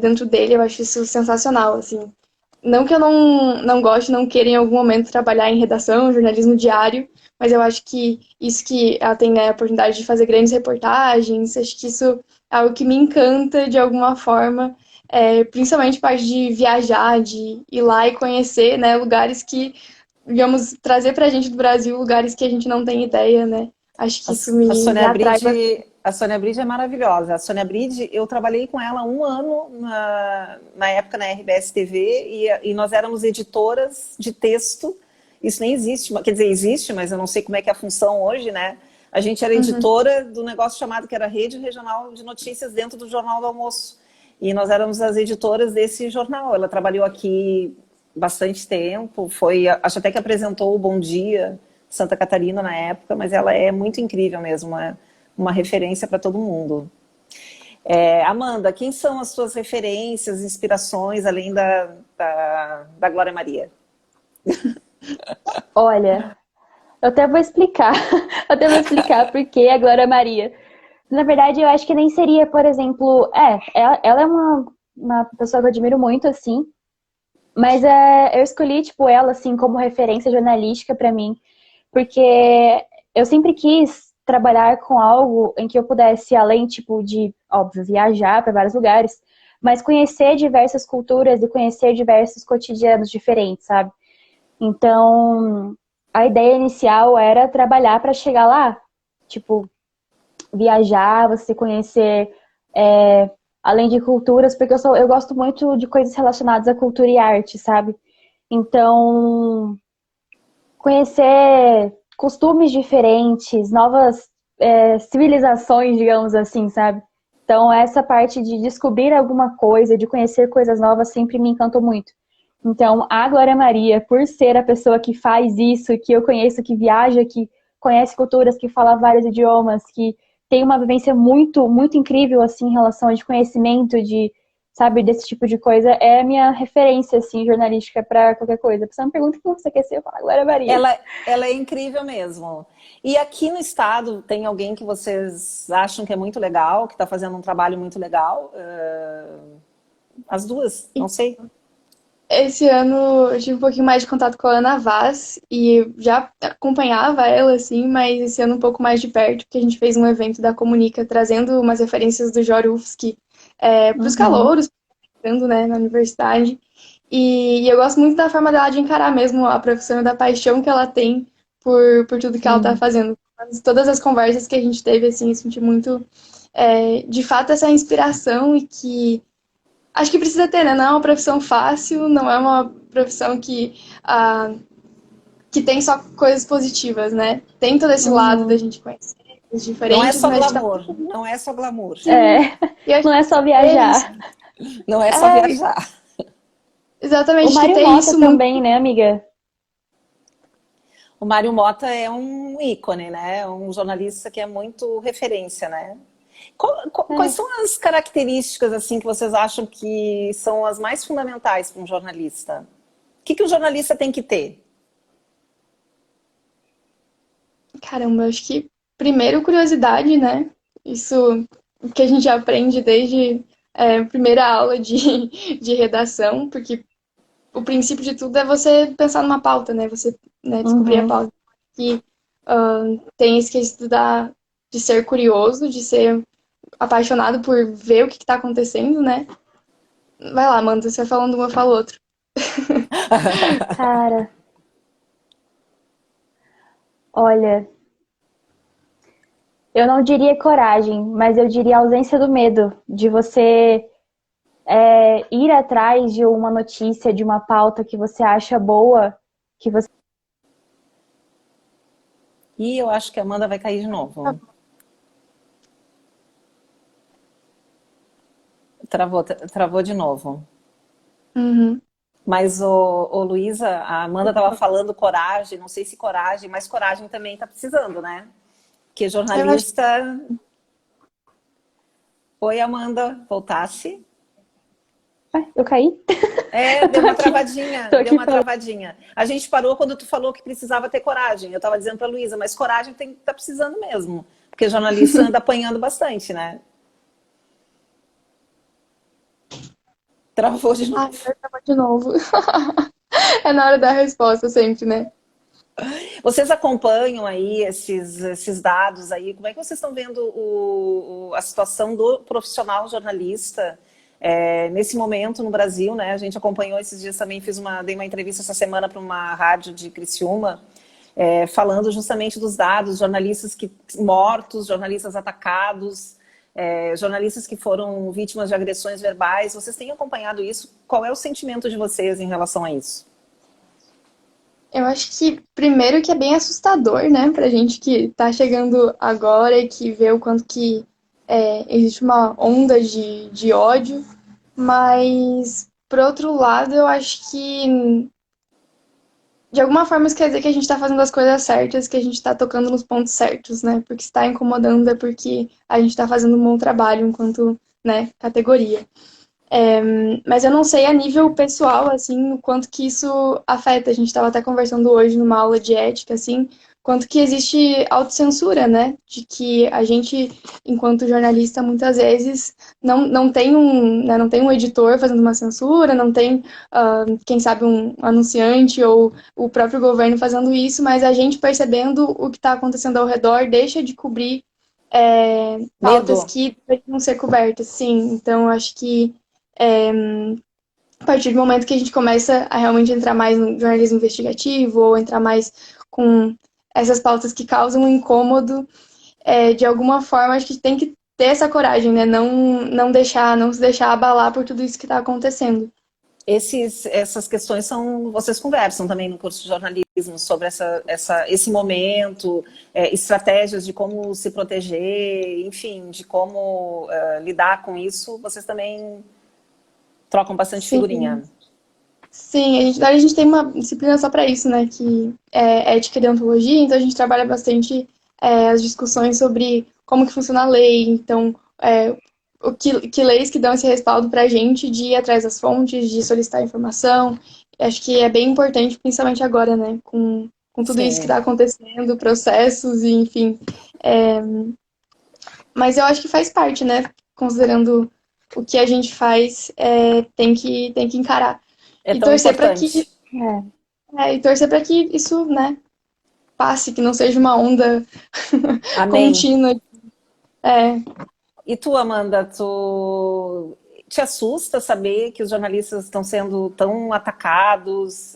dentro dele, eu acho isso sensacional, assim. Não que eu não goste, não queira em algum momento trabalhar em redação, jornalismo diário, mas eu acho que isso que ela tem, né, a oportunidade de fazer grandes reportagens, acho que isso é algo que me encanta de alguma forma, principalmente parte de viajar, de ir lá e conhecer, né, lugares que, digamos, trazer pra gente do Brasil lugares que a gente não tem ideia, né? Acho que isso
A
me
Sônia
atrai bastante.
Bride, a Sônia Bride é maravilhosa. A Sônia Bride, eu trabalhei com ela 1 ano na época na RBS TV e nós éramos editoras de texto. Isso nem existe, quer dizer, existe, mas eu não sei como é que é a função hoje, né? A gente era
Uhum.
editora do negócio chamado que era Rede Regional de Notícias dentro do Jornal do Almoço. E nós éramos as editoras desse jornal. Ela trabalhou aqui bastante tempo, acho até que apresentou o Bom Dia Santa Catarina na época, mas ela é muito incrível mesmo, uma referência para todo mundo. Amanda, quem são as suas referências, inspirações, além da Glória Maria?
Olha, Eu até vou explicar. Eu até vou explicar por que a Glória Maria. Na verdade, eu acho que nem seria, por exemplo... ela é uma pessoa que eu admiro muito, assim. Mas eu escolhi, tipo, ela, assim, como referência jornalística pra mim. Porque eu sempre quis trabalhar com algo em que eu pudesse, além, tipo, de, óbvio, viajar para vários lugares, mas conhecer diversas culturas e conhecer diversos cotidianos diferentes, sabe? Então, a ideia inicial era trabalhar para chegar lá. Tipo, viajar, você conhecer, além de culturas, porque eu gosto muito de coisas relacionadas à cultura e arte, sabe? Então, conhecer costumes diferentes, novas civilizações, digamos assim, sabe? Então, essa parte de descobrir alguma coisa, de conhecer coisas novas, sempre me encantou muito. Então, a Glória Maria, por ser a pessoa que faz isso, que eu conheço, que viaja, que conhece culturas, que fala vários idiomas, que tem uma vivência muito, muito incrível, assim, em relação a de conhecimento, de, sabe, desse tipo de coisa, é a minha referência, assim, jornalística para qualquer coisa. A pessoa me pergunta o que você quer ser, eu falo, Glória Maria.
Ela é incrível mesmo. E aqui no estado, tem alguém que vocês acham que é muito legal, que está fazendo um trabalho muito legal? As duas, não sei.
Esse ano eu tive um pouquinho mais de contato com a Ana Vaz e já acompanhava ela, assim, mas esse ano um pouco mais de perto, porque a gente fez um evento da Comunica trazendo umas referências do Jorufsky para os calouros, entrando, né, na universidade. E eu gosto muito da forma dela de encarar mesmo a profissão e da paixão que ela tem por tudo que ela está fazendo. Todas as conversas que a gente teve, assim, eu senti muito, de fato, essa inspiração e que acho que precisa ter, né? Não é uma profissão fácil, não é uma profissão que tem só coisas positivas, né? Tem todo esse lado da gente conhecer coisas
Não é
diferentes,
só
mas
glamour, não é só glamour.
Não é só viajar.
Não é só viajar.
Exatamente,
O Mário
que tem
Mota
isso
também, né, amiga?
O Mário Mota é um ícone, né? Um jornalista que é muito referência, né? Quais são as características assim que vocês acham que são as mais fundamentais para um jornalista? O que o jornalista tem que ter?
Caramba, acho que primeiro curiosidade, né? Isso que a gente aprende desde a primeira aula de redação, porque o princípio de tudo é você pensar numa pauta, né? Você, né, descobrir a pauta. Que tem esse quesito de ser curioso, de ser apaixonado por ver o que está acontecendo, né? Vai lá, Amanda, você vai falando um, eu falo outro.
Cara, olha, eu não diria coragem, mas eu diria ausência do medo de você ir atrás de uma notícia, de uma pauta que você acha boa, que você...
E eu acho que a Amanda vai cair de novo. Travou de novo.
Uhum.
Mas, Luísa, a Amanda estava falando coragem, não sei se coragem, mas coragem também está precisando, né? Porque jornalista... Oi, Amanda, voltasse?
Eu caí?
Deu uma travadinha, deu uma travadinha. A gente parou quando tu falou que precisava ter coragem. Eu estava dizendo para a Luísa, mas coragem tá precisando mesmo. Porque jornalista anda apanhando bastante, né? Travou de novo.
Travou de novo. É na hora da resposta sempre, né?
Vocês acompanham aí esses dados aí? Como é que vocês estão vendo a situação do profissional jornalista nesse momento no Brasil, né? A gente acompanhou esses dias também, dei uma entrevista essa semana para uma rádio de Criciúma, falando justamente dos dados, jornalistas mortos, jornalistas atacados, jornalistas que foram vítimas de agressões verbais. Vocês têm acompanhado isso? Qual é o sentimento de vocês em relação a isso?
Eu acho que, primeiro, que é bem assustador, né? Pra gente que tá chegando agora e que vê o quanto que existe uma onda de ódio. Mas, por outro lado, eu acho que, de alguma forma, isso quer dizer que a gente tá fazendo as coisas certas, que a gente tá tocando nos pontos certos, né? Porque se tá incomodando é porque a gente tá fazendo um bom trabalho enquanto, né, categoria. Mas eu não sei a nível pessoal, assim, o quanto que isso afeta. A gente estava até conversando hoje numa aula de ética, assim, quanto que existe autocensura, né? De que a gente, enquanto jornalista, muitas vezes não tem né, não tem um editor fazendo uma censura, não tem, quem sabe, um anunciante ou o próprio governo fazendo isso, mas a gente percebendo o que está acontecendo ao redor deixa de cobrir pautas
Medo.
que deveriam ser cobertas, sim. Então, eu acho que a partir do momento que a gente começa a realmente entrar mais no jornalismo investigativo ou entrar mais com essas pautas que causam um incômodo, de alguma forma, acho que tem que ter essa coragem, né? Não se deixar abalar por tudo isso que está acontecendo.
Essas questões vocês conversam também no curso de jornalismo sobre esse momento, estratégias de como se proteger, enfim, de como lidar com isso. Vocês também trocam bastante
Sim,
figurinha.
sim. A gente tem uma disciplina só para isso, né? Que é ética e deontologia, então a gente trabalha bastante as discussões sobre como que funciona a lei, então que leis que dão esse respaldo para a gente de ir atrás das fontes, de solicitar informação. Acho que é bem importante, principalmente agora, né? Com tudo isso que
Sim.
está acontecendo, processos e enfim. É, mas eu acho que faz parte, né? Considerando o que a gente faz, tem que encarar.
É
E
tão
torcer para que,
importante.
isso, né, passe, que não seja uma onda
Amém.
contínua. É,
E tu, Amanda, te assusta saber que os jornalistas estão sendo tão atacados,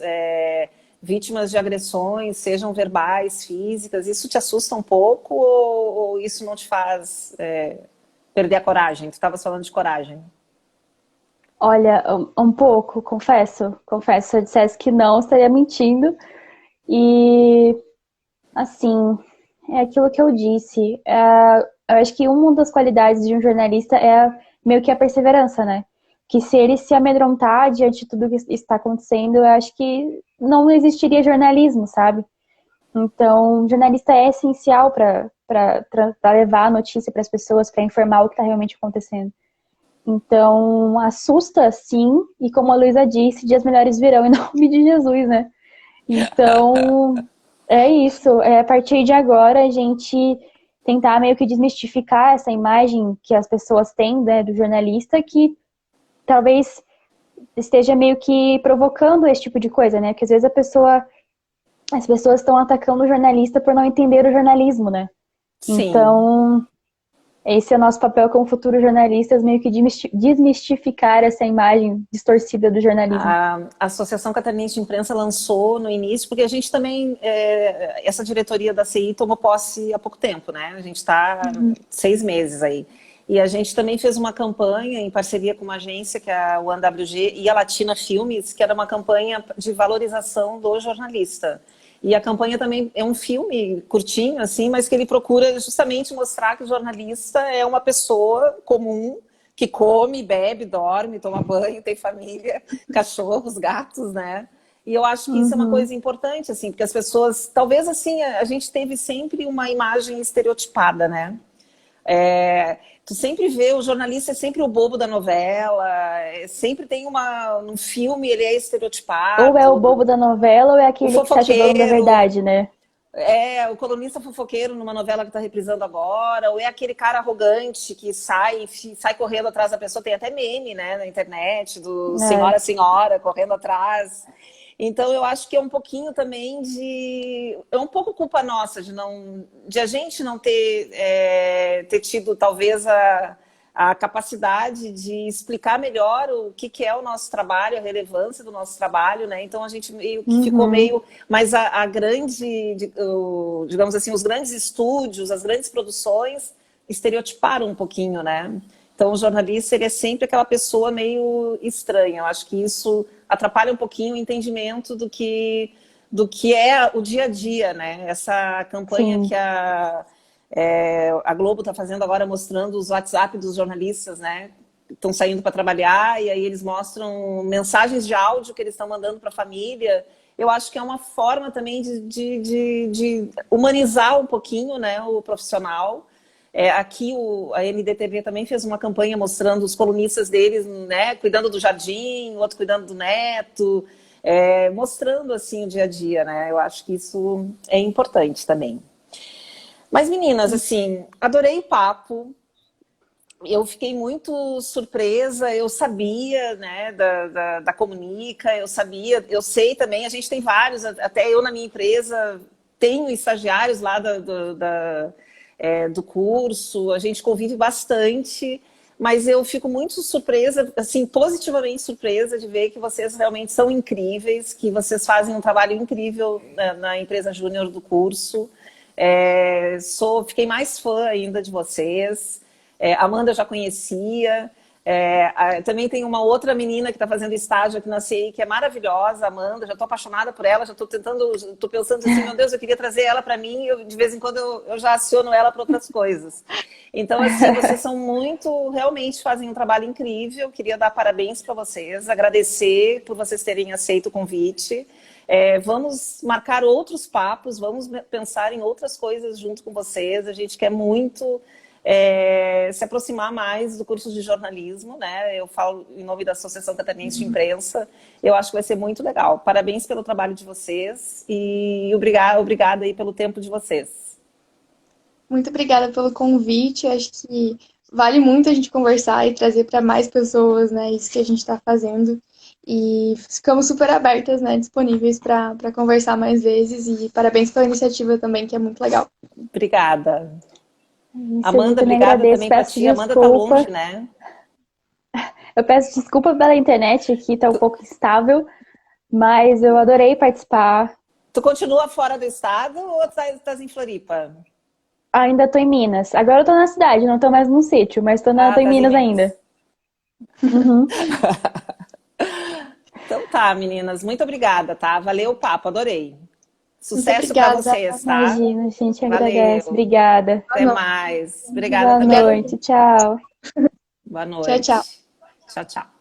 vítimas de agressões, sejam verbais, físicas? Isso te assusta um pouco ou isso não te faz perder a coragem? Tu estavas falando de coragem.
Olha, um pouco, confesso. Confesso, se eu dissesse que não, estaria mentindo. E, assim, é aquilo que eu disse. Eu acho que uma das qualidades de um jornalista é meio que a perseverança, né? Que se ele se amedrontar diante de tudo que está acontecendo, eu acho que não existiria jornalismo, sabe? Então, o jornalista é essencial para levar a notícia para as pessoas, para informar o que está realmente acontecendo. Então, assusta sim, e como a Luísa disse, dias melhores virão em nome de Jesus, né? Então, é isso. A partir de agora, a gente tentar meio que desmistificar essa imagem que as pessoas têm, né, do jornalista, que talvez esteja meio que provocando esse tipo de coisa, né? Porque às vezes as pessoas estão atacando o jornalista por não entender o jornalismo, né?
Sim.
Então, esse é o nosso papel como futuros jornalistas, meio que desmistificar essa imagem distorcida do jornalismo.
A Associação Catarinense de Imprensa lançou no início, porque a gente também, essa diretoria da CI tomou posse há pouco tempo, né? A gente está 6 meses aí. E a gente também fez uma campanha em parceria com uma agência, que é a OneWG, e a Latina Filmes, que era uma campanha de valorização do jornalista. E a campanha também é um filme curtinho, assim, mas que ele procura justamente mostrar que o jornalista é uma pessoa comum, que come, bebe, dorme, toma banho, tem família, cachorros, gatos, né? E eu acho que isso é uma coisa importante, assim, porque as pessoas, talvez assim, a gente teve sempre uma imagem estereotipada, né? Tu sempre vê, o jornalista é sempre o bobo da novela, sempre tem um filme, ele é
Ou é o
estereotipado,
bobo da novela, ou é
o
aquele que se acha dono da
fofoqueiro,
verdade, né?
o colunista fofoqueiro numa novela que está reprisando agora, ou é aquele cara arrogante que sai correndo atrás da pessoa, tem até meme, né, na internet, do
É.
senhora correndo atrás. Então eu acho que é um pouquinho também é um pouco culpa nossa de a gente não ter tido talvez a capacidade de explicar melhor o que é o nosso trabalho, a relevância do nosso trabalho, né? Então a gente meio que ficou meio... Mas digamos assim, os grandes estúdios, as grandes produções estereotiparam um pouquinho, né? Então o jornalista, ele é sempre aquela pessoa meio estranha. Eu acho que isso atrapalha um pouquinho o entendimento do que é o dia a dia, né? Essa campanha
Sim.
que a Globo está fazendo agora, mostrando os WhatsApp dos jornalistas, né? Estão saindo para trabalhar e aí eles mostram mensagens de áudio que eles estão mandando para a família. Eu acho que é uma forma também de humanizar um pouquinho, né, o profissional. Aqui a NDTV também fez uma campanha mostrando os colunistas deles, né, cuidando do jardim, o outro cuidando do neto, mostrando assim o dia a dia, né? Eu acho que isso é importante também. Mas meninas, assim, adorei o papo. Eu fiquei muito surpresa, eu sabia, né, da Comunica, eu sei também, a gente tem vários, até eu na minha empresa tenho estagiários lá do curso, a gente convive bastante, mas eu fico muito surpresa, assim, positivamente surpresa de ver que vocês realmente são incríveis, que vocês fazem um trabalho incrível na empresa júnior do curso. Fiquei mais fã ainda de vocês. Amanda eu já conhecia. Também tem uma outra menina que está fazendo estágio aqui na CI, que é maravilhosa, Amanda, já estou apaixonada por ela, já estou pensando assim, meu Deus, eu queria trazer ela para mim, e de vez em quando eu já aciono ela para outras coisas. Então, assim, vocês são realmente fazem um trabalho incrível, queria dar parabéns para vocês, agradecer por vocês terem aceito o convite. Vamos marcar outros papos, vamos pensar em outras coisas junto com vocês, a gente quer muito se aproximar mais do curso de jornalismo, né? Eu falo em nome da Associação Catarinense de Imprensa, eu acho que vai ser muito legal. Parabéns pelo trabalho de vocês e obrigada aí pelo tempo de vocês.
Muito obrigada pelo convite, acho que vale muito a gente conversar e trazer para mais pessoas, né, isso que a gente está fazendo. E ficamos super abertas, né, disponíveis para conversar mais vezes. E parabéns pela iniciativa também, que é muito legal.
Obrigada.
Isso,
Amanda, obrigada também para ti. Amanda tá longe, né?
Eu peço desculpa pela internet aqui, tá um pouco instável, mas eu adorei participar.
Tu continua fora do estado ou estás em Floripa?
Ainda tô em Minas. Agora eu tô na cidade, não tô mais num sítio, mas tô em Minas ainda. Uhum.
Então tá, meninas. Muito obrigada, tá? Valeu o papo, adorei. Sucesso para vocês, tá?
Imagina, a gente agradece. Obrigada.
Até mais. Obrigada
Boa
também.
noite, tchau.
Boa noite.
Tchau, tchau.
Tchau, tchau.